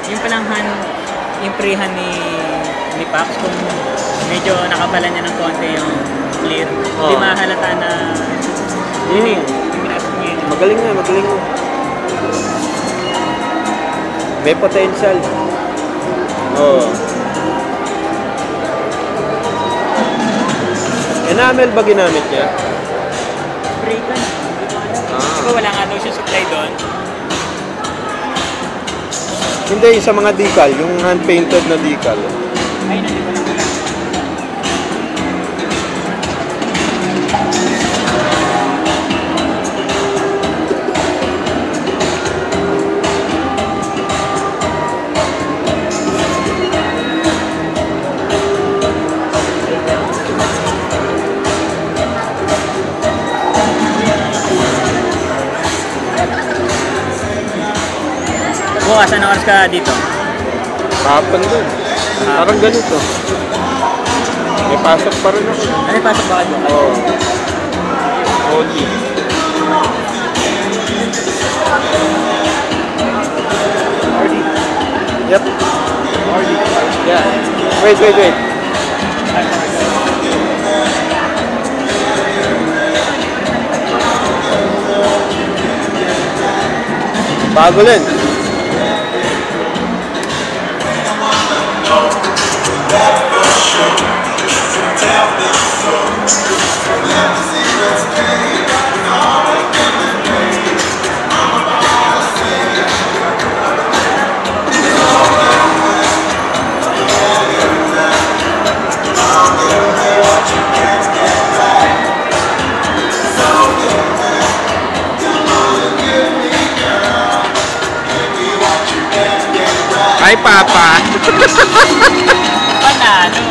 yung palanghan, yung prehan ni Pax, kung medyo nakabala niya ng konti yung clear, hindi mahalata na yung pinasok niya. Magaling nga, magaling mo. May potential. Oo. Enamel ba ginamit niya? Spray gun. Diba wala nga daw siya supply doon? Hindi, sa mga decal, yung hand-painted na decal. Ay, nandito na pala. Bukas, anong oras ka dito? Hapon dun. Parang ganito. May pasok pa rin ako. Ano yung pasok ba kayo? Oo. OT. RD. Yep. RD. Yeah. Wait. Bago rin. Ay, Papa! Panalo!